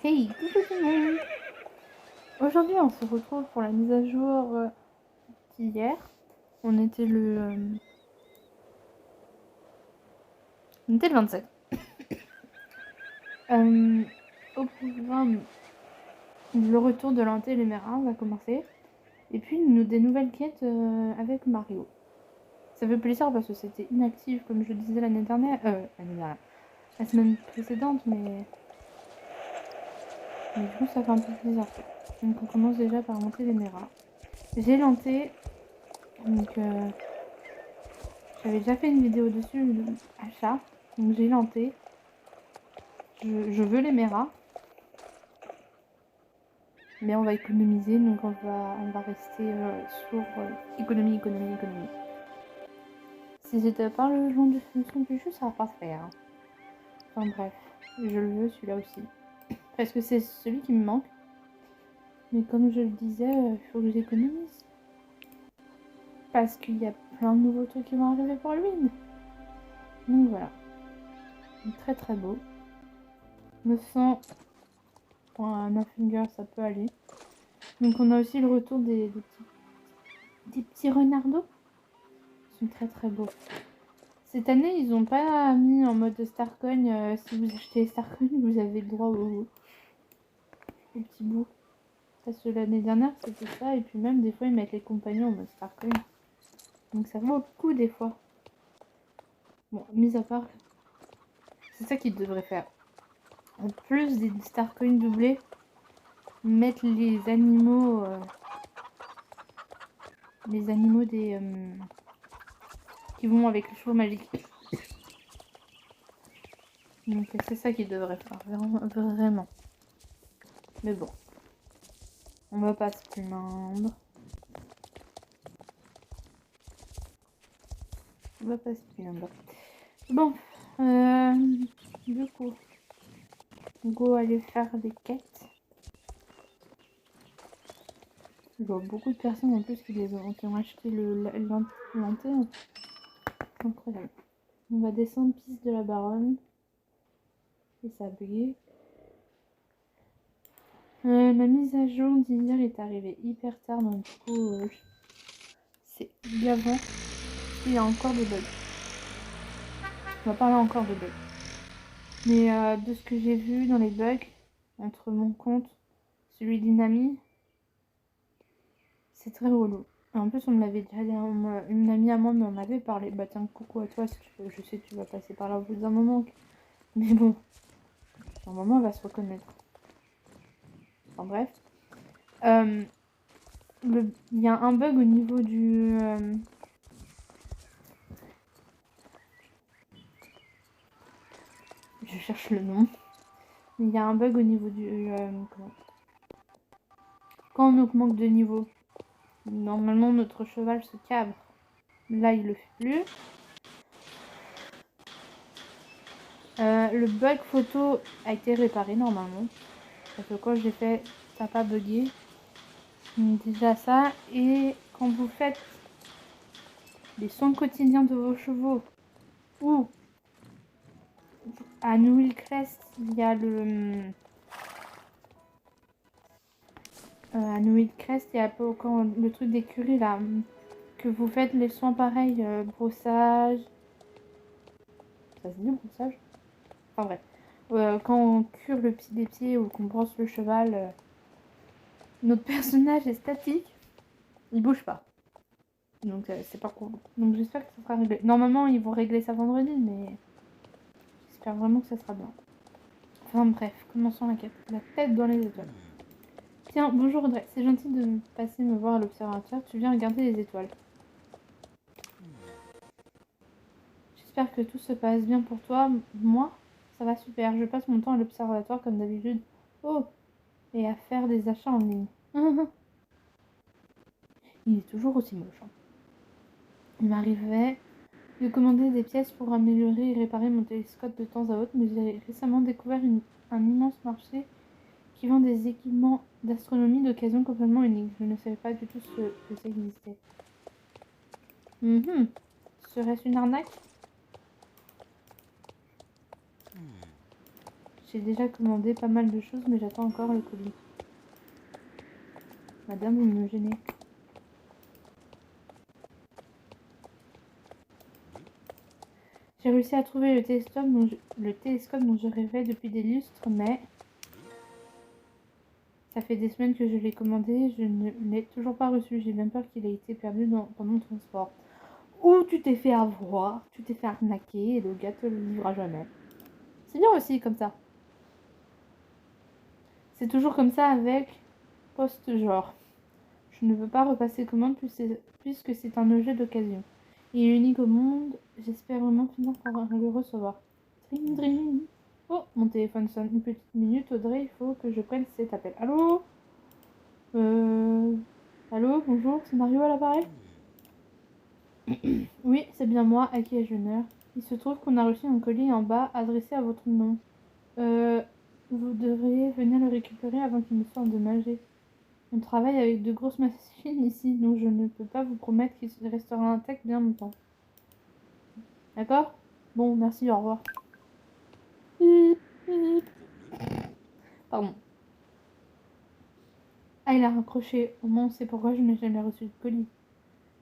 Hey, coucou tout le monde! Aujourd'hui, on se retrouve pour la mise à jour d'hier. On était on était le 27. Au programme, le retour de l'anté-Luméra va commencer. Et puis, des nouvelles quêtes avec Mario. Ça fait plaisir parce que c'était inactif, comme je le disais l'année dernière. La semaine précédente, mais du coup, ça fait un peu plaisir. Donc, on commence déjà par monter les Méras. J'ai l'anté, donc j'avais déjà fait une vidéo dessus, achat. Donc j'ai lenté. Je veux les Méras. Mais on va économiser, donc on va rester sur économie. Si j'étais pas le long du son du jeu, ça va pas se faire. Enfin bref, je le veux celui-là aussi. Parce que c'est celui qui me manque. Mais comme je le disais, il faut que j'économise. Parce qu'il y a plein de nouveaux trucs qui vont arriver pour lui. Donc voilà. Très très beau. 900 pour un 9 finger, ça peut aller. Donc on a aussi le retour des petits renardos. Ils sont très très beaux. Cette année, ils n'ont pas mis en mode Starcoin. Si vous achetez Starcoin, vous avez le droit au petit bout. Parce que l'année dernière, c'était ça. Et puis même, des fois, ils mettent les compagnons en mode Starcoin. Donc ça vaut le coup des fois. Bon, mis à part... C'est ça qu'ils devraient faire. En plus des Starcoins doublés, mettre les animaux... des... qui vont avec les chevaux magiques. Donc c'est ça qu'ils devraient faire. Vraiment. Mais bon. On va pas se plaindre. On va pas se plaindre. Bon. Du coup. Go aller faire des quêtes. Je vois beaucoup de personnes en plus qui ont acheté l'anté. Incroyable. On va descendre piste de la Baronne. Et ça a bugué. La mise à jour d'hier est arrivée hyper tard, donc du coup c'est gavant. Il y a encore des bugs. On va parler encore de bugs. Mais de ce que j'ai vu dans les bugs, entre mon compte, celui d'Inami, c'est très relou. En plus, on me l'avait déjà dit, une amie à moi m'en avait parlé. Bah tiens, coucou à toi, si tu veux. Je sais que tu vas passer par là au bout d'un moment. Mais bon, normalement, elle va se reconnaître. Enfin bref. Il y a un bug au niveau du... Je cherche le nom. Il y a un bug au niveau du... Quand on augmente de niveau, normalement notre cheval se cabre. Là, il le fait plus. Le bug photo a été réparé normalement. Parce que quand j'ai fait, ça n'a pas bugué. Déjà ça. Et quand vous faites les soins quotidiens de vos chevaux ou à New Crest, il y a à New Crest, il y a quand le truc d'écurie là, que vous faites les soins pareils, brossage. Ça se dit brossage? Enfin bref. Quand on cure les pieds ou qu'on brosse le cheval, notre personnage est statique. Il bouge pas. Donc c'est pas cool. Donc j'espère que ça sera réglé. Normalement ils vont régler ça vendredi, mais j'espère vraiment que ça sera bien. Enfin bref, commençons la quête. La tête dans les étoiles. Tiens, bonjour Audrey, c'est gentil de passer me voir à l'observatoire. Tu viens regarder les étoiles. J'espère que tout se passe bien pour toi. Moi, ça va super. Je passe mon temps à l'observatoire comme d'habitude. Oh, et à faire des achats en ligne. Il est toujours aussi moche. Hein. Il m'arrivait de commander des pièces pour améliorer et réparer mon télescope de temps à autre, mais j'ai récemment découvert un immense marché qui vend des équipements d'astronomie d'occasion complètement uniques. Je ne savais pas du tout que ça existait. Serait-ce une arnaque? J'ai déjà commandé pas mal de choses, mais j'attends encore le colis. Madame, vous me gênez. J'ai réussi à trouver le télescope dont je rêvais depuis des lustres, mais ça fait des semaines que je l'ai commandé, je ne l'ai toujours pas reçu. J'ai bien peur qu'il ait été perdu pendant le transport. Ou tu t'es fait avoir, tu t'es fait arnaquer et le gars te le livrera jamais. C'est bien aussi comme ça. C'est toujours comme ça avec post-genre. Je ne veux pas repasser commande puisque c'est un objet d'occasion. Il est unique au monde. J'espère vraiment finir par le recevoir. Dring dring. Oh, mon téléphone sonne. Une petite minute, Audrey, il faut que je prenne cet appel. Allô? Allô, bonjour, c'est Mario à l'appareil? Oui, c'est bien moi, à qui ai-je l'honneur? Il se trouve qu'on a reçu un colis en bas adressé à votre nom. Euh, Vous devriez venir le récupérer avant qu'il ne soit endommagé. On travaille avec de grosses machines ici, donc je ne peux pas vous promettre qu'il restera intact bien longtemps. D'accord? Bon, merci, au revoir. Bip, bip. Pardon. Ah, il a raccroché. Au moins, on sait pourquoi je n'ai jamais reçu de colis.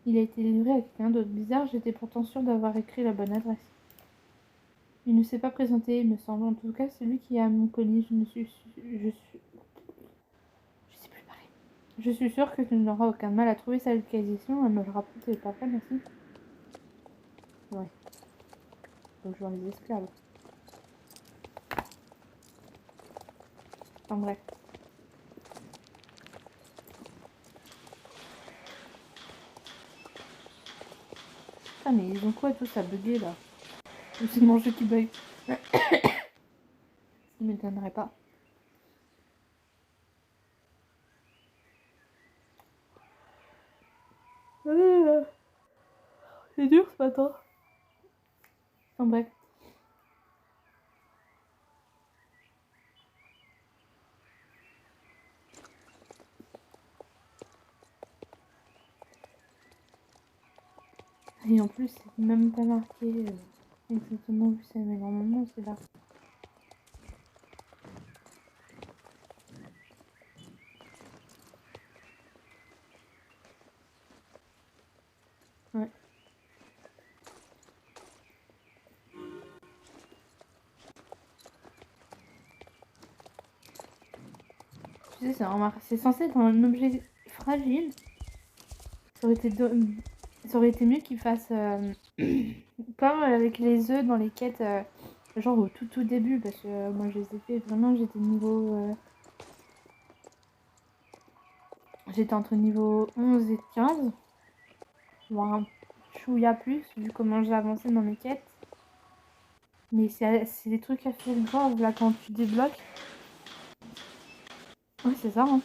Il a été livré à quelqu'un d'autre. Bizarre, j'étais pourtant sûre d'avoir écrit la bonne adresse. Il ne s'est pas présenté, il me semble. En tout cas, c'est lui qui a mon colis. Je sais plus parler. Je suis sûre que tu n'auras aucun mal à trouver sa localisation. Elle me le rapporte parfait, merci. Ouais. Donc, je vois les esclaves. Enfin, bref. Ah, mais ils ont quoi tous à bugger là? Ou c'est mon jeu qui bug? Ça ne m'étonnerait pas. C'est dur ce matin. Enfin bref. Et en plus, c'est même pas marqué exactement où c'est, mais normalement c'est là. Ouais. Tu sais, c'est censé être un objet fragile. Ça aurait été mieux qu'ils fassent comme avec les œufs dans les quêtes, genre au tout début, parce que moi je les ai fait vraiment, j'étais entre niveau 11 et 15, voire un chouïa plus, vu comment j'ai avancé dans mes quêtes. Mais c'est des trucs à faire grave là quand tu débloques. Ouais, c'est ça, hein.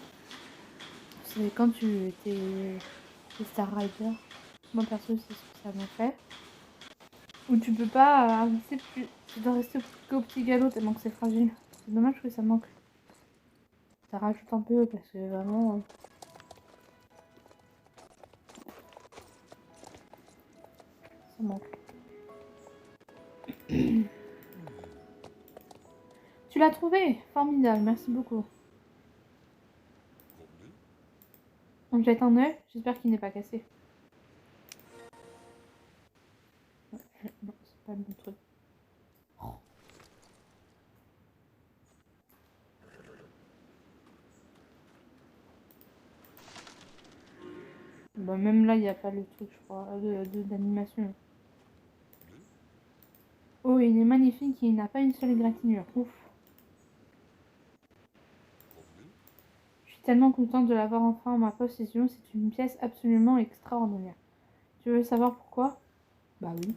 C'est quand tu t'es Star Rider. Moi perso, c'est ce que ça m'a fait. Où tu peux pas avancer plus. Tu dois rester qu'au petit galop tellement que c'est fragile. C'est dommage que ça manque. Ça rajoute un peu parce que vraiment. Ça manque. Tu l'as trouvé? Formidable, merci beaucoup. On jette un œuf, j'espère qu'il n'est pas cassé. Non, c'est pas le bon truc. Bah, même là, il n'y a pas le truc, je crois, d'animation. Oh, il est magnifique et il n'a pas une seule égratignure. Ouf. Je suis tellement contente de l'avoir enfin en ma possession. C'est une pièce absolument extraordinaire. Tu veux savoir pourquoi? Bah oui.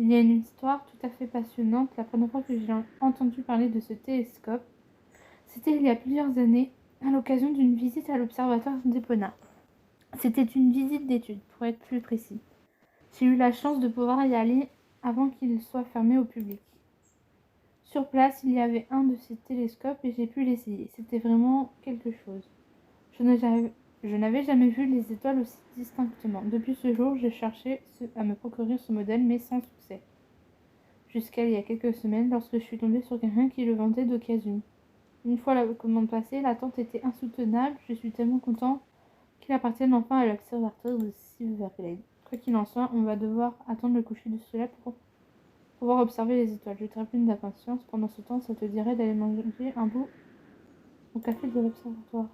Il y a une histoire tout à fait passionnante. La première fois que j'ai entendu parler de ce télescope, c'était il y a plusieurs années, à l'occasion d'une visite à l'observatoire d'Epona. C'était une visite d'étude, pour être plus précis. J'ai eu la chance de pouvoir y aller avant qu'il soit fermé au public. Sur place, il y avait un de ces télescopes et j'ai pu l'essayer. C'était vraiment quelque chose. Je n'avais jamais vu les étoiles aussi distinctement. Depuis ce jour, j'ai cherché à me procurer ce modèle, mais sans succès. jusqu'à il y a quelques semaines, lorsque je suis tombée sur quelqu'un qui le vendait d'occasion. Une fois la commande passée, l'attente était insoutenable. Je suis tellement content qu'il appartienne enfin à l'observatoire de Silverglade. Quoi qu'il en soit, on va devoir attendre le coucher du soleil pour pouvoir observer les étoiles. Je trépigne d'impatience. Pendant ce temps, ça te dirait d'aller manger un bout au café de l'observatoire.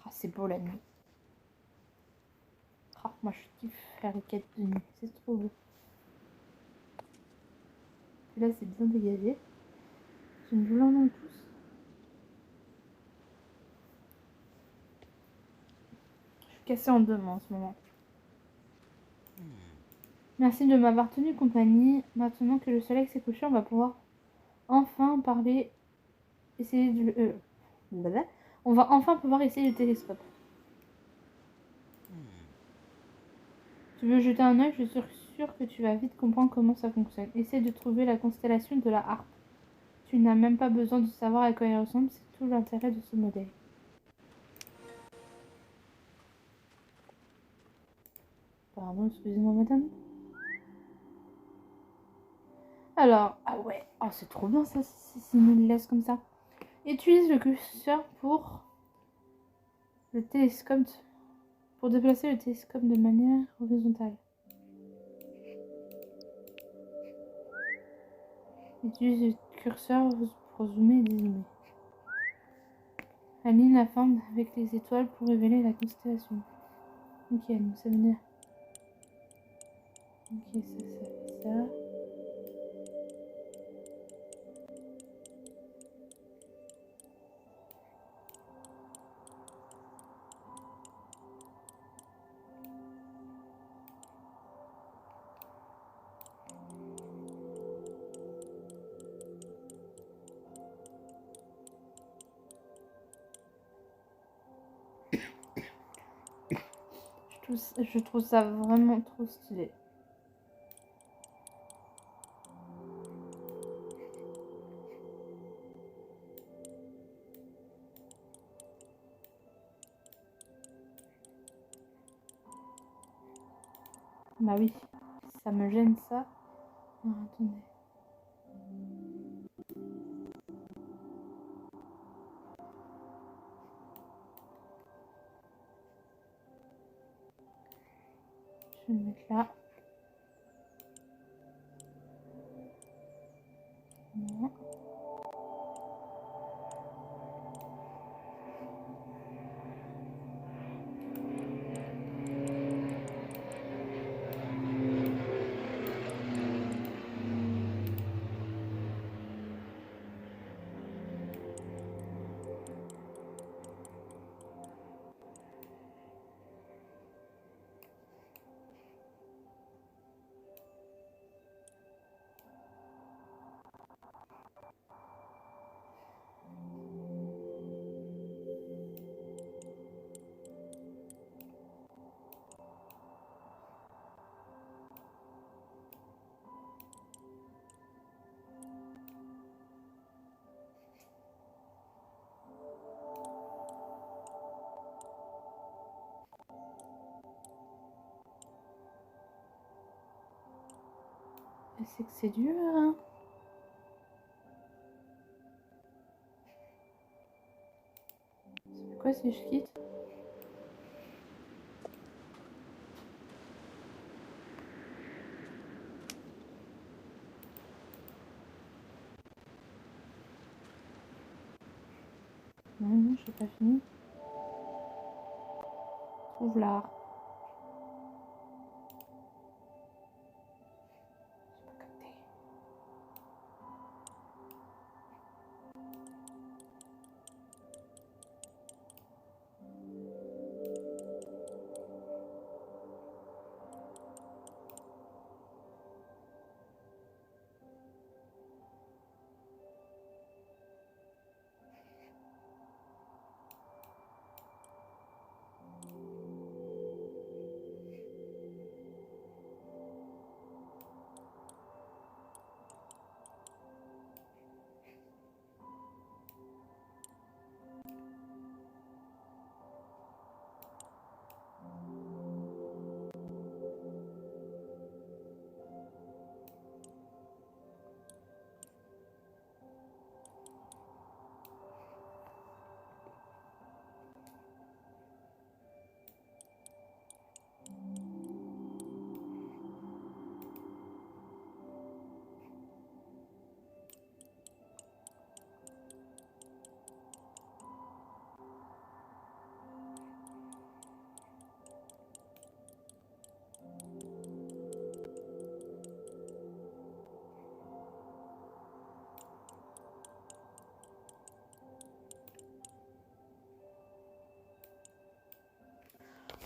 Ah, c'est beau la nuit. Ah, moi je kiffe faire les quêtes de nuit, c'est trop beau. Et là c'est bien dégagé. J'ai une douleur dans le pouce. Je suis cassée en deux moi en ce moment. Merci de m'avoir tenu compagnie. Maintenant que le soleil s'est couché, on va pouvoir enfin parler. Essayer de. On va enfin pouvoir essayer le télescope. Tu veux jeter un œil? Je suis sûre que tu vas vite comprendre comment ça fonctionne. Essaie de trouver la constellation de la harpe. Tu n'as même pas besoin de savoir à quoi elle ressemble, c'est tout l'intérêt de ce modèle. Pardon, excusez-moi madame. Alors, ah ouais, oh, c'est trop bien ça, s'il nous le laisse comme ça. Utilise le curseur pour le télescope, pour déplacer le télescope de manière horizontale. Utilise le curseur pour zoomer et dézoomer. Aligne la forme avec les étoiles pour révéler la constellation. Ok, donc ça veut dire... Ok, ça fait ça. Je trouve ça vraiment trop stylé. Bah oui, ça me gêne ça. Ah, attendez. Je vais le mettre là. Non. C'est que c'est dur, hein. C'est quoi si je quitte? Non, j'ai pas fini. Trouve l'art. J'ai pas capté.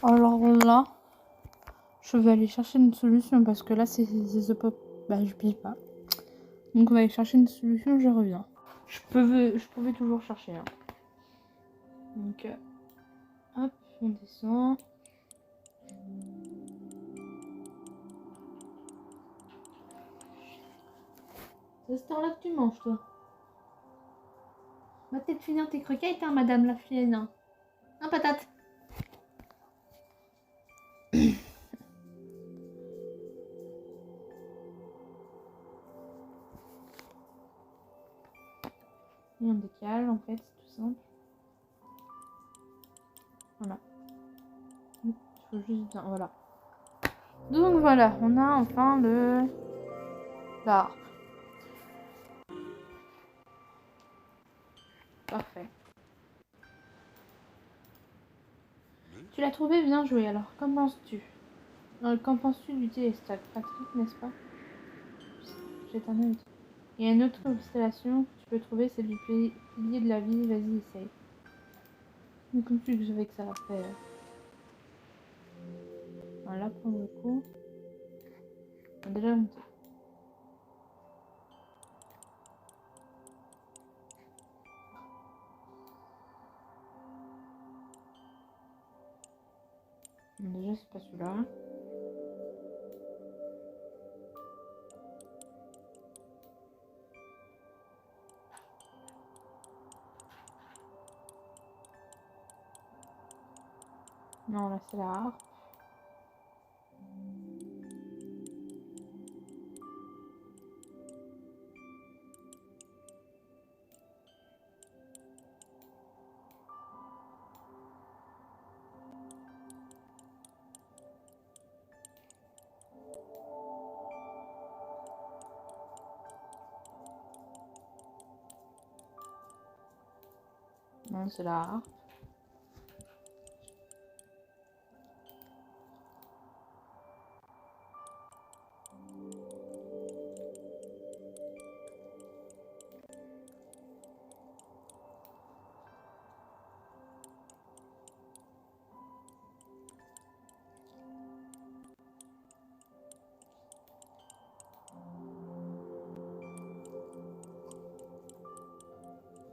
Alors là, je vais aller chercher une solution parce que là, c'est pas... Bah, je pige pas. Donc, on va aller chercher une solution, je reviens. Je pouvais toujours chercher. Hein. Donc, hop, on descend. C'est à cette heure-là que tu manges, toi. Va peut-être finir tes croquettes, hein, madame la chienne. Hein, patate. Et on décale, en fait, c'est tout simple. Voilà. Il faut juste... Voilà. Donc voilà, on a enfin la harpe. Parfait. Tu l'as trouvé, bien joué. Alors, qu'en penses-tu du télescope, Patrick, n'est-ce pas? Jette un œil. Il y a une autre constellation que tu peux trouver, c'est du pilier de la vie. Vas-y, essaye. Mais comme tu savais que ça va faire. Voilà, pour le coup. On a déjà monté. Déjà, c'est pas celui-là. Non, là, c'est la harpe. Non, c'est la harpe.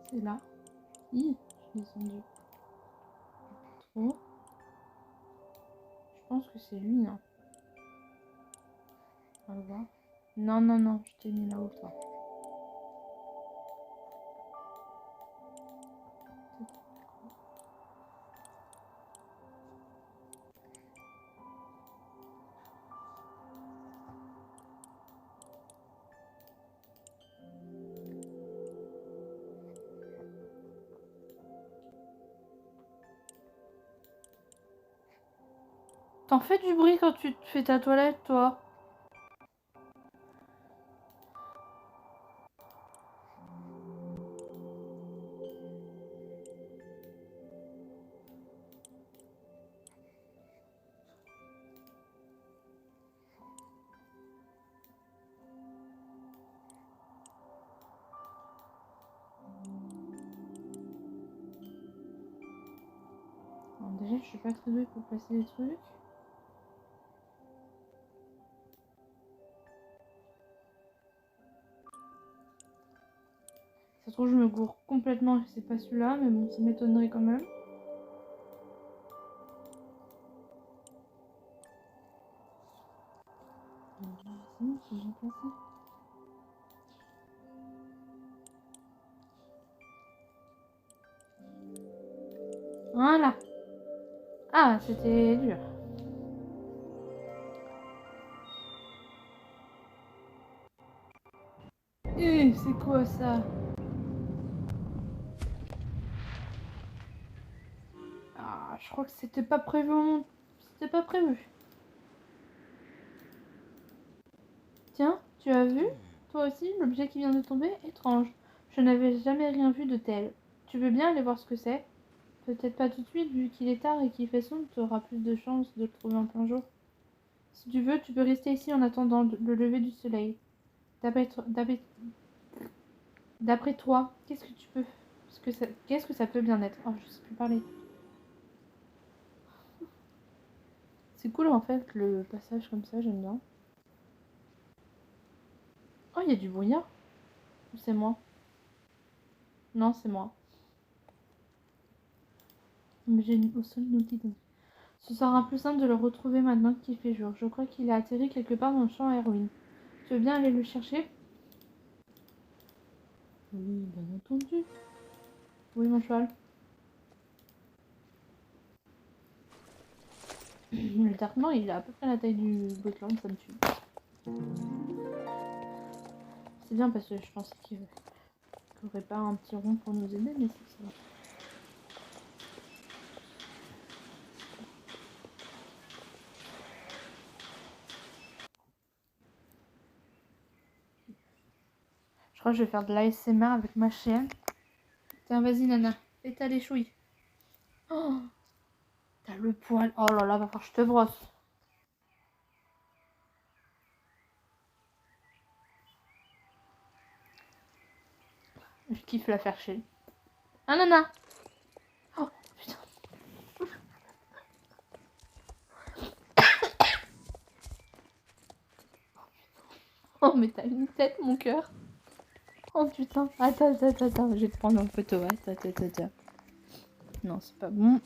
C'est là. Hi, je suis descendue. Trop. Je pense que c'est lui, non? On va voir. Non, non, non, je t'ai mis là-haut, toi. T'en fais du bruit quand tu te fais ta toilette, toi? Alors déjà, je suis pas très douée pour placer les trucs. Ça se trouve, je me gourre complètement et c'est pas celui-là, mais bon, ça m'étonnerait quand même. Sinon, c'est bien placé. Voilà. Ah, c'était dur. C'est quoi ça? Ah, je crois que c'était pas prévu. C'était pas prévu. Tiens, tu as vu? Toi aussi, l'objet qui vient de tomber? Étrange. Je n'avais jamais rien vu de tel. Tu veux bien aller voir ce que c'est? Peut-être pas tout de suite, vu qu'il est tard et qu'il fait sombre, tu auras plus de chances de le trouver en plein jour. Si tu veux, tu peux rester ici en attendant le lever du soleil. D'après toi, qu'est-ce que tu peux... Qu'est-ce que ça peut bien être? Oh, je sais plus parler. C'est cool en fait le passage comme ça, j'aime bien. Oh, il y a du brouillard. Ou c'est moi? Non, c'est moi. Mais j'ai au sol une outil. Ce sera plus simple de le retrouver maintenant qu'il fait jour. Je crois qu'il a atterri quelque part dans le champ à ruines. Tu veux bien aller le chercher? Oui, bien entendu. Oui, mon cheval. Le tartement, il a à peu près la taille du Gotland, ça me tue. C'est bien parce que je pensais qu'il n'y aurait pas un petit rond pour nous aider, mais c'est ça. Je crois que je vais faire de l'ASMR avec ma chienne. Tiens, vas-y, Nana. Fais ta les chouilles. Oh, t'as le poil. Oh là là, va falloir que je te brosse. Je kiffe la faire chier. Ah, Nana. Oh, putain. Oh, mais t'as une tête, mon cœur. Oh, putain. Attends. Je vais te prendre en photo. Attends. Non, c'est pas bon.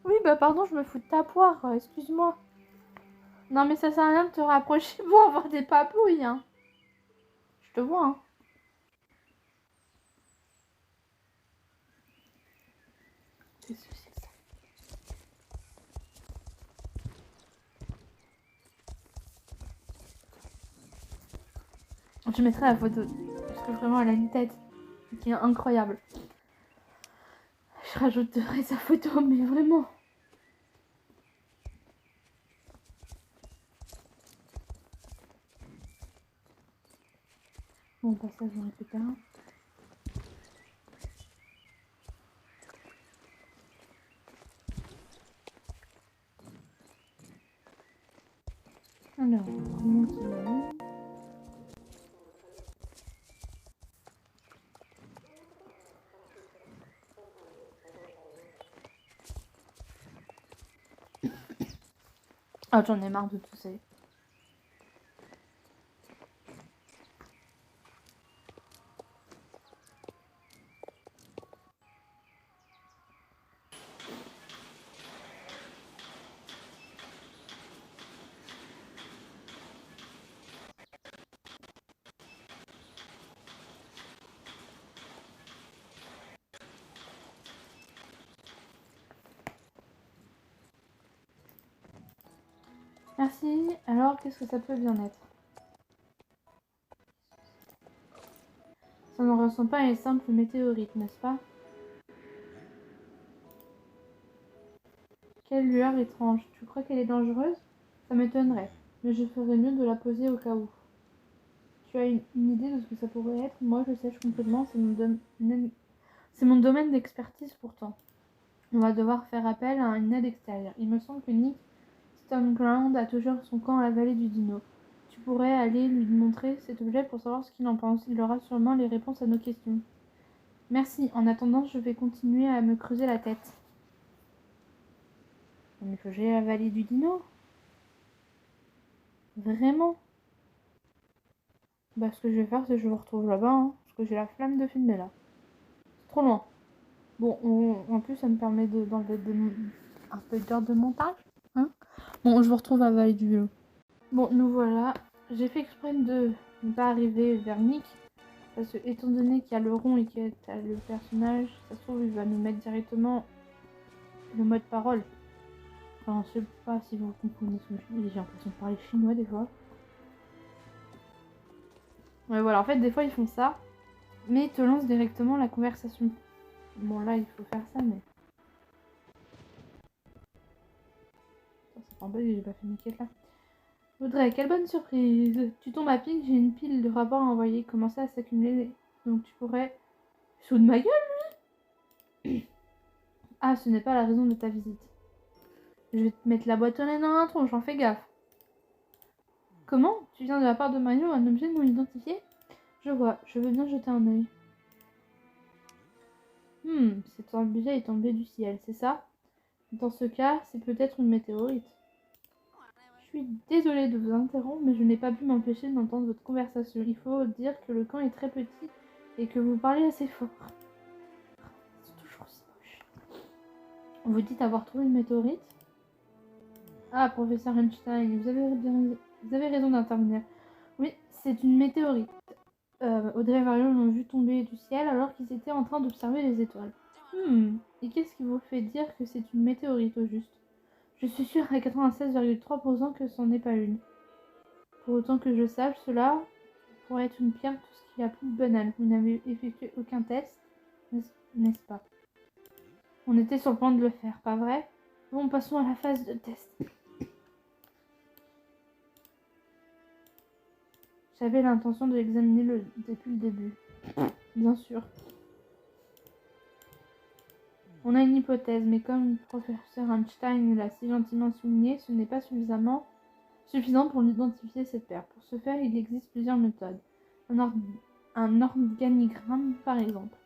Oui, bah pardon, je me fous de ta poire. Excuse-moi. Non, mais ça sert à rien de te rapprocher pour avoir des papouilles, hein. Je te vois, hein. Qu'est-ce que c'est que ça? Je mettrai la photo. Parce que vraiment, elle a une tête qui est incroyable. Je rajouterai sa photo, mais vraiment. Bon, bah ça, j'en récupère un. Alors, remonte là. Ah, j'en ai marre de tousser. Merci. Alors, qu'est-ce que ça peut bien être? Ça ne ressemble pas à une simple météorite, n'est-ce pas? Quelle lueur étrange. Tu crois qu'elle est dangereuse? Ça m'étonnerait, mais je ferais mieux de la poser au cas où. Tu as une idée de ce que ça pourrait être? Moi, je sèche complètement, c'est mon domaine d'expertise pourtant. On va devoir faire appel à une aide extérieure. Il me semble que Nick Stoneground a toujours son camp à la vallée du Dino. Tu pourrais aller lui montrer cet objet pour savoir ce qu'il en pense. Il aura sûrement les réponses à nos questions. Merci. En attendant, je vais continuer à me creuser la tête. Mais il faut que j'aille à la vallée du Dino? Vraiment? Bah, ce que je vais faire, c'est que je vous retrouve là-bas, hein, parce que j'ai la flamme de filmer là. C'est trop loin. Bon, en plus, ça me permet d'enlever un peu d'heure de montage. Hein. Bon, je vous retrouve à Vallée du Vélo. Bon, nous voilà. J'ai fait exprès de ne pas arriver vers Nick. Parce que, étant donné qu'il y a le rond et qu'il y a le personnage, ça se trouve, il va nous mettre directement le mode parole. Enfin, je sais pas si vous comprenez ce que je dis. J'ai l'impression de parler chinois des fois. Ouais, voilà, en fait, des fois, ils font ça. Mais ils te lancent directement la conversation. Bon, là, il faut faire ça, mais... Ça fait un bug et j'ai pas fait mes quêtes là. Audrey, quelle bonne surprise! Tu tombes à pic, j'ai une pile de rapports à envoyer. Commencer à s'accumuler. Donc tu pourrais... Sous de ma gueule, lui! Ah, ce n'est pas la raison de ta visite. Je vais te mettre la boîte aux lettres dans un tronc, j'en fais gaffe. Comment? Tu viens de la part de Mario, un objet non identifié? Je vois, je veux bien jeter un œil. Cet objet est tombé du ciel, c'est ça? Dans ce cas, c'est peut-être une météorite. Je suis désolée de vous interrompre, mais je n'ai pas pu m'empêcher d'entendre votre conversation. Il faut dire que le camp est très petit et que vous parlez assez fort. C'est toujours si moche. Vous dites avoir trouvé une météorite? Ah, professeur Einstein, vous avez raison d'intervenir. Oui, c'est une météorite. Audrey et Marion l'ont vu tomber du ciel alors qu'ils étaient en train d'observer les étoiles. Et qu'est-ce qui vous fait dire que c'est une météorite au juste? Je suis sûre à 96,3% que c'en est pas une. Pour autant que je sache, cela pourrait être une pierre, tout ce qu'il y a plus banal. Vous n'avez effectué aucun test, n'est-ce pas? On était sur le point de le faire, pas vrai? Bon, passons à la phase de test. J'avais l'intention de l'examiner depuis le début. Bien sûr. On a une hypothèse, mais comme le professeur Einstein l'a si gentiment souligné, ce n'est pas suffisant pour identifier cette paire. Pour ce faire, il existe plusieurs méthodes. Un organigramme, par exemple.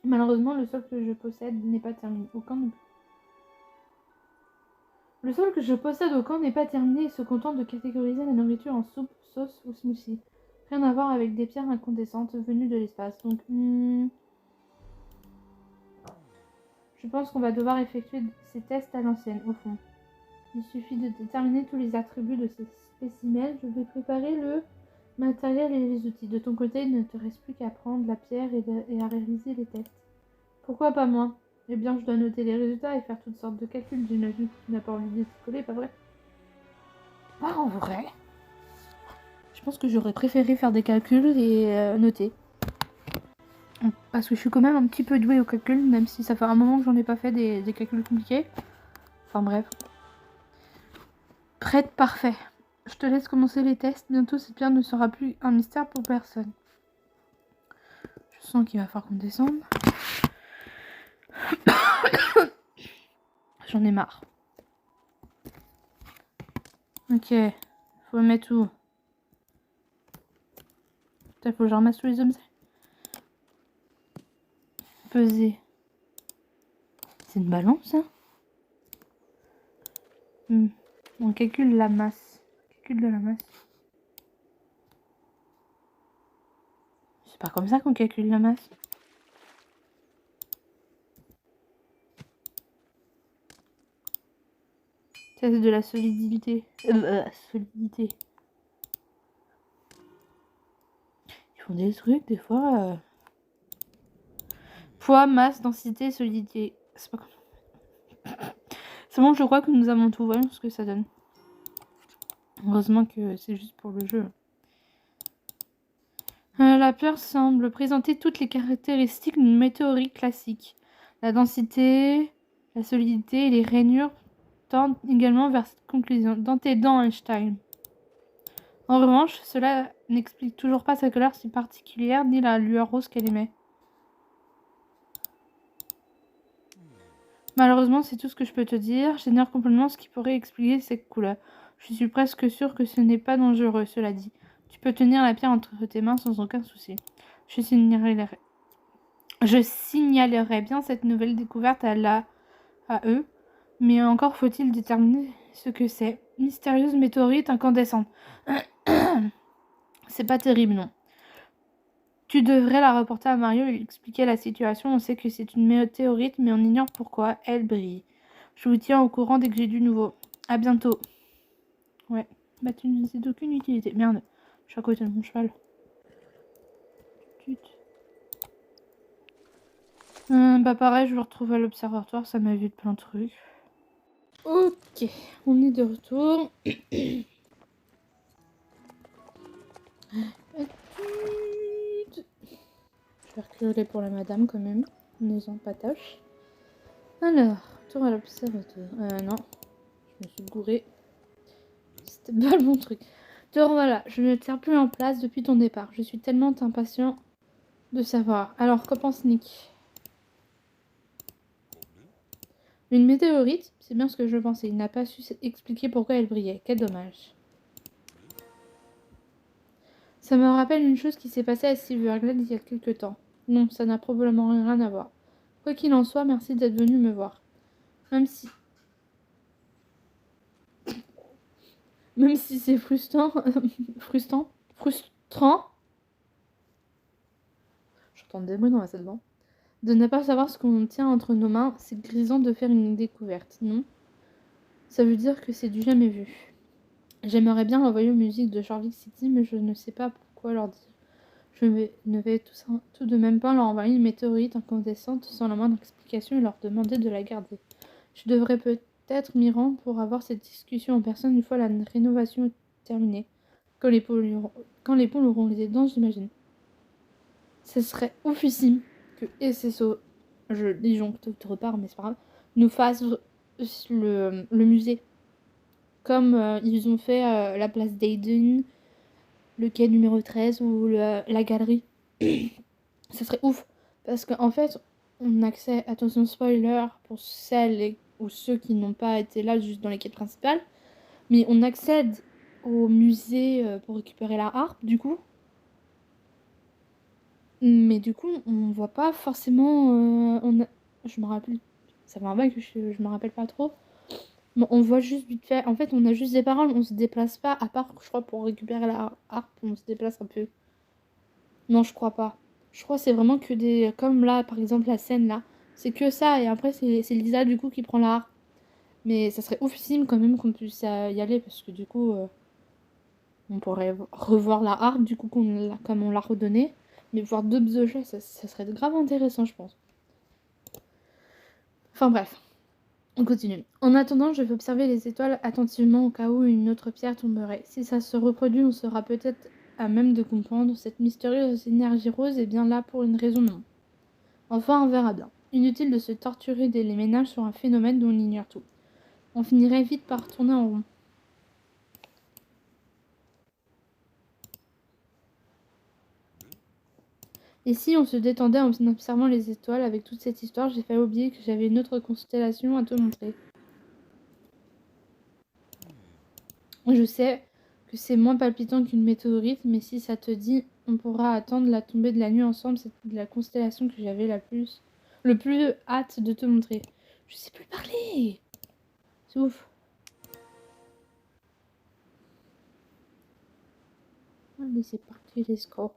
Malheureusement, le sol que je possède n'est pas terminé. Le sol que je possède au camp n'est pas terminé et se contente de catégoriser la nourriture en soupe, sauce ou smoothie. Rien à voir avec des pierres incandescentes venues de l'espace. Donc, je pense qu'on va devoir effectuer ces tests à l'ancienne, au fond. Il suffit de déterminer tous les attributs de ces spécimens. Je vais préparer le matériel et les outils. De ton côté, il ne te reste plus qu'à prendre la pierre et à réaliser les tests. Pourquoi pas moi? Eh bien, je dois noter les résultats et faire toutes sortes de calculs. J'imagine que tu n'as pas envie de t'y coller, pas vrai? Pas en vrai. Je pense que j'aurais préféré faire des calculs et noter. Parce que je suis quand même un petit peu douée au calcul, même si ça fait un moment que j'en ai pas fait des calculs compliqués. Enfin bref. Prête, parfait. Je te laisse commencer les tests. Bientôt, cette pierre ne sera plus un mystère pour personne. Je sens qu'il va falloir qu'on descende. J'en ai marre. Ok. Faut le mettre où? Putain, faut que je ramasse tous les objets. Peser. C'est une balance, hein? On calcule la masse. Calcul de la masse. C'est pas comme ça qu'on calcule la masse. Test de la solidité. Solidité. Ils font des trucs, des fois. Poids, masse, densité, solidité. C'est pas comme... C'est bon, je crois que nous avons tout. Voyons ce que ça donne. Heureusement que c'est juste pour le jeu. La pierre semble présenter toutes les caractéristiques d'une météorite classique. La densité, la solidité et les rainures tendent également vers cette conclusion. Dans tes dents, Einstein. En revanche, cela n'explique toujours pas sa couleur si particulière ni la lueur rose qu'elle émet. Malheureusement, c'est tout ce que je peux te dire. J'ignore complètement ce qui pourrait expliquer cette couleur. Je suis presque sûre que ce n'est pas dangereux, cela dit. Tu peux tenir la pierre entre tes mains sans aucun souci. Je signalerai bien cette nouvelle découverte à eux, mais encore faut-il déterminer ce que c'est. Mystérieuse météorite incandescente. C'est pas terrible, non. Tu devrais la reporter à Mario et lui expliquer la situation. On sait que c'est une météorite, mais on ignore pourquoi elle brille. Je vous tiens au courant dès que j'ai du nouveau. À bientôt. Ouais, bah tu ne sais d'aucune utilité. Merde, je suis à côté de mon cheval. Bah pareil, je le retrouve à l'observatoire, ça m'évite plein de trucs. Ok, on est de retour. Je vais reculer pour la madame quand même. N'ayant pas tâche. Alors, retour à l'observatoire. Non, je me suis gourée. C'était pas le bon truc. Te revoilà, je ne tiens plus en place depuis ton départ. Je suis tellement impatient de savoir. Alors, qu'en pense Nick? Une météorite, c'est bien ce que je pensais. Il n'a pas su expliquer pourquoi elle brillait. Quel dommage. Ça me rappelle une chose qui s'est passée à Silverglade il y a quelque temps. Non, ça n'a probablement rien à voir. Quoi qu'il en soit, merci d'être venu me voir. Même si... Même si c'est frustrant... frustrant... J'entends des bruits dans ma salle de bain. De ne pas savoir ce qu'on tient entre nos mains, c'est grisant de faire une découverte, non? Ça veut dire que c'est du jamais vu. J'aimerais bien envoyer aux musiques de Jorvik City, mais je ne sais pas pourquoi leur dire. Ne vais tout de même pas leur envoyer une météorite incandescente sans la moindre explication et leur demander de la garder. Je devrais peut-être m'y rendre pour avoir cette discussion en personne une fois la rénovation est terminée. Quand les poules auront les dents, j'imagine. Ce serait oufissime que SSO, je disjoncte autre part, mais c'est pas grave, nous fasse le musée. Comme ils ont fait la place d'Aiden, le quai numéro 13 ou la galerie. Ça serait ouf. Parce qu'en fait, on accède, attention spoiler pour celles ou ceux qui n'ont pas été là juste dans les quêtes principales, mais on accède au musée pour récupérer la harpe du coup. Mais du coup, on voit pas forcément. Je me rappelle. Ça fait un bail que je me rappelle pas trop. Mais on voit juste vite fait. En fait, on a juste des paroles, on se déplace pas. À part, je crois, pour récupérer la harpe, on se déplace un peu. Non, je crois pas. Je crois que c'est vraiment que des. Comme là, par exemple, la scène là. C'est que ça. Et après, c'est Lisa du coup qui prend la harpe. Mais ça serait oufissime quand même qu'on puisse y aller. Parce que du coup, on pourrait revoir la harpe du coup comme on l'a redonnée. Mais voir d'autres objets, ça serait grave intéressant, je pense. Enfin bref, on continue. En attendant, je vais observer les étoiles attentivement au cas où une autre pierre tomberait. Si ça se reproduit, on sera peut-être à même de comprendre. Cette mystérieuse énergie rose est bien là pour une raison, non. Enfin, on verra bien. Inutile de se torturer dès les ménages sur un phénomène dont on ignore tout. On finirait vite par tourner en rond. Et si on se détendait en observant les étoiles avec toute cette histoire, j'ai fait oublier que j'avais une autre constellation à te montrer. Je sais que c'est moins palpitant qu'une météorite, mais si ça te dit, on pourra attendre la tombée de la nuit ensemble. C'est la constellation que j'avais le plus hâte de te montrer. Je sais plus parler. C'est ouf. Allez, c'est parti les scores.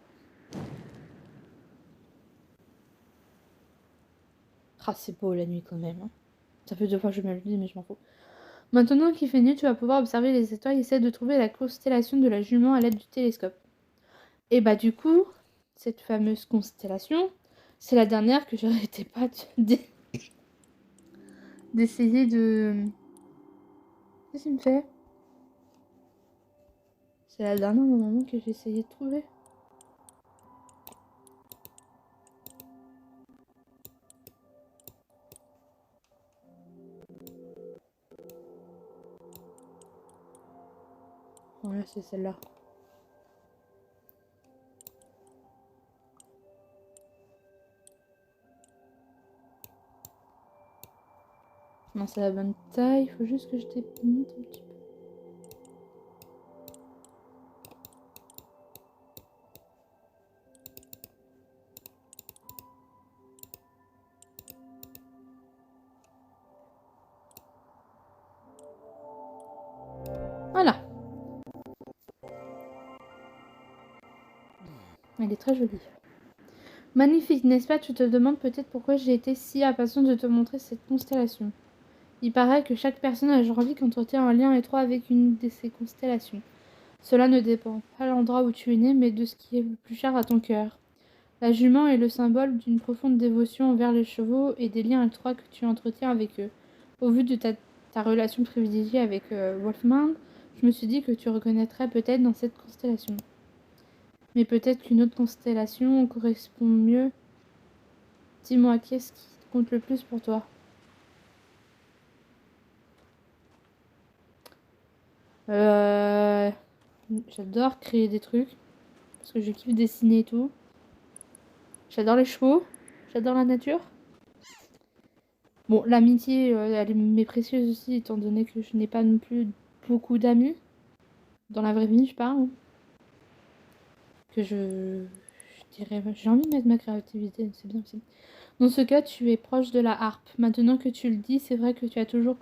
Ah, c'est beau la nuit quand même. Hein. Ça fait 2 fois que je me le dis, mais je m'en fous. Maintenant qu'il fait nuit, tu vas pouvoir observer les étoiles et essayer de trouver la constellation de la jument à l'aide du télescope. Et bah du coup, cette fameuse constellation, c'est la dernière que j'arrêtais pas d'essayer de... Qu'est-ce qu'il me fait? C'est la dernière moment que j'ai essayé de trouver. Voilà, c'est celle-là. Non, c'est la bonne taille. Il faut juste que je démonte un petit peu. Voilà. Elle est très jolie. Magnifique, n'est-ce pas? Tu te demandes peut-être pourquoi j'ai été si impatiente de te montrer cette constellation. Il paraît que chaque personne à Jorvik entretient un lien étroit avec une de ces constellations. Cela ne dépend pas de l'endroit où tu es né, mais de ce qui est le plus cher à ton cœur. La jument est le symbole d'une profonde dévotion envers les chevaux et des liens étroits que tu entretiens avec eux. Au vu de ta relation privilégiée avec Wolfman, je me suis dit que tu reconnaîtrais peut-être dans cette constellation. Mais peut-être qu'une autre constellation correspond mieux. Dis-moi, qu'est-ce qui compte le plus pour toi? J'adore créer des trucs. Parce que je kiffe dessiner et tout. J'adore les chevaux. J'adore la nature. Bon, l'amitié, elle m'est précieuse aussi, étant donné que je n'ai pas non plus beaucoup d'amis. Dans la vraie vie, je parle. Que je dirais... J'ai envie de mettre ma créativité, c'est bien aussi. Dans ce cas, tu es proche de la harpe. Maintenant que tu le dis, c'est vrai que je t'ai toujours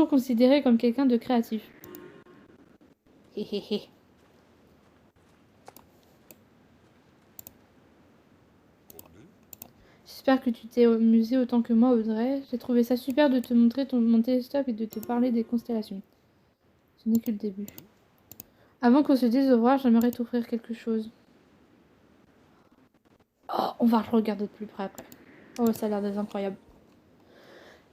considéré comme quelqu'un de créatif. Hé hé hé. J'espère que tu t'es amusé autant que moi, Audrey. J'ai trouvé ça super de te montrer mon télescope et de te parler des constellations. Ce n'est que le début. Avant qu'on se dise au revoir, j'aimerais t'offrir quelque chose. Oh, on va le regarder de plus près après. Oh, ça a l'air d'être incroyable.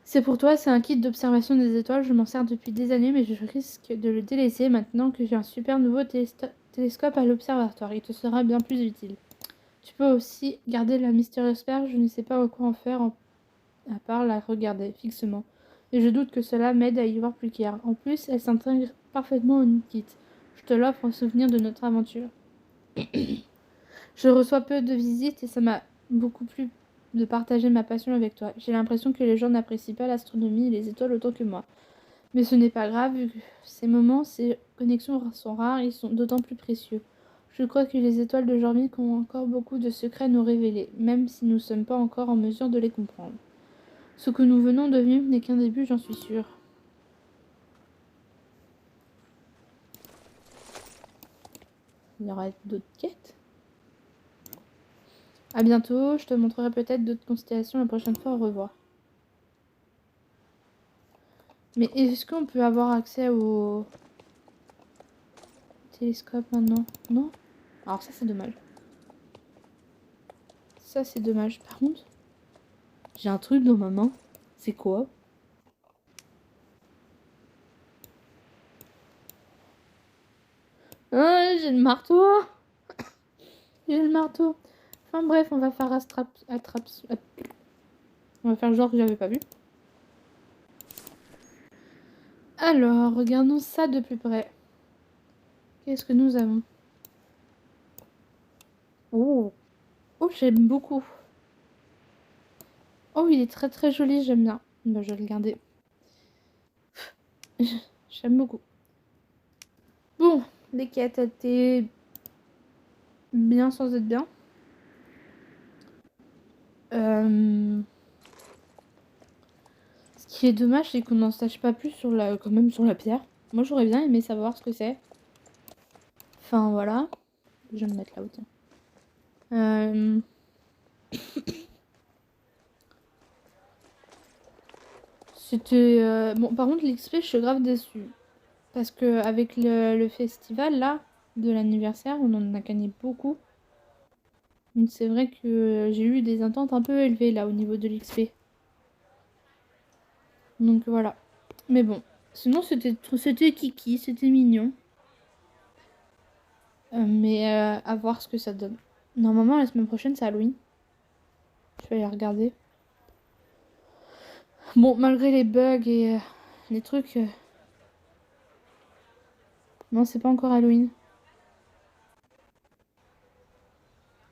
C'est pour toi, c'est un kit d'observation des étoiles. Je m'en sers depuis des années, mais je risque de le délaisser maintenant que j'ai un super nouveau télescope à l'observatoire. Il te sera bien plus utile. Tu peux aussi garder la mystérieuse perle. Je ne sais pas quoi en faire à part la regarder fixement. Et je doute que cela m'aide à y voir plus clair. En plus, elle s'intègre parfaitement au kit. Je te l'offre en souvenir de notre aventure. Je reçois peu de visites et ça m'a beaucoup plu de partager ma passion avec toi. J'ai l'impression que les gens n'apprécient pas l'astronomie et les étoiles autant que moi. Mais ce n'est pas grave, vu que ces moments, ces connexions sont rares, ils sont d'autant plus précieux. Je crois que les étoiles de Jorvik ont encore beaucoup de secrets à nous révéler, même si nous ne sommes pas encore en mesure de les comprendre. Ce que nous venons de vivre n'est qu'un début, j'en suis sûre. Il y aura d'autres quêtes. A bientôt, je te montrerai peut-être d'autres constellations la prochaine fois, au revoir. Mais est-ce qu'on peut avoir accès au télescope maintenant? Non? Alors ça c'est dommage. Ça c'est dommage. Par contre, j'ai un truc dans ma main. C'est quoi? Ah, j'ai le marteau. J'ai le marteau. Enfin bref, on va faire on va faire genre que j'avais pas vu. Alors, regardons ça de plus près. Qu'est-ce que nous avons? Oh, oh, j'aime beaucoup. Oh, il est très très joli, j'aime bien. Bah, je vais le garder. J'aime beaucoup. Bon, les quêtes étaient bien sans être bien. Ce qui est dommage, c'est qu'on n'en sache pas plus quand même sur la pierre. Moi, j'aurais bien aimé savoir ce que c'est. Enfin, voilà. Je vais me mettre là-haut, tiens. C'était... Bon, par contre, l'XP, je suis grave déçue. Parce que avec le festival, là, de l'anniversaire, on en a gagné beaucoup. Donc c'est vrai que j'ai eu des attentes un peu élevées, là, au niveau de l'XP. Donc voilà. Mais bon. Sinon, c'était kiki, c'était mignon. Mais à voir ce que ça donne. Normalement, la semaine prochaine, c'est Halloween. Je vais aller regarder. Bon, malgré les bugs et les trucs... Non, c'est pas encore Halloween.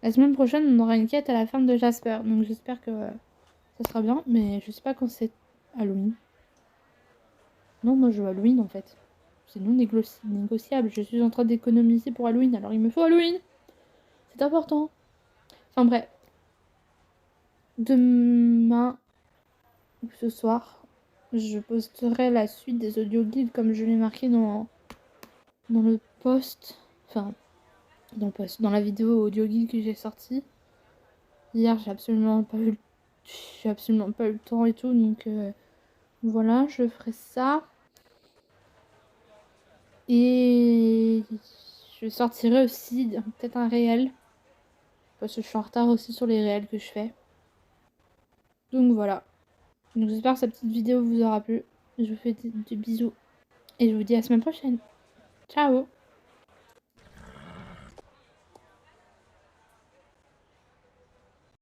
La semaine prochaine, on aura une quête à la ferme de Jasper. Donc j'espère que ça sera bien. Mais je sais pas quand c'est Halloween. Non, moi je veux Halloween en fait. C'est non négociable. Je suis en train d'économiser pour Halloween. Alors il me faut Halloween. C'est important. Enfin bref. Demain ou ce soir, je posterai la suite des audio guides comme je l'ai marqué dans le post. Enfin, dans la vidéo audio guide que j'ai sortie. Hier, j'ai absolument pas eu le temps et tout. Donc voilà, je ferai ça. Et je sortirai aussi peut-être un réel. Parce que je suis en retard aussi sur les réels que je fais. Donc voilà. Donc j'espère que cette petite vidéo vous aura plu. Je vous fais des bisous. Et je vous dis à la semaine prochaine. Ciao!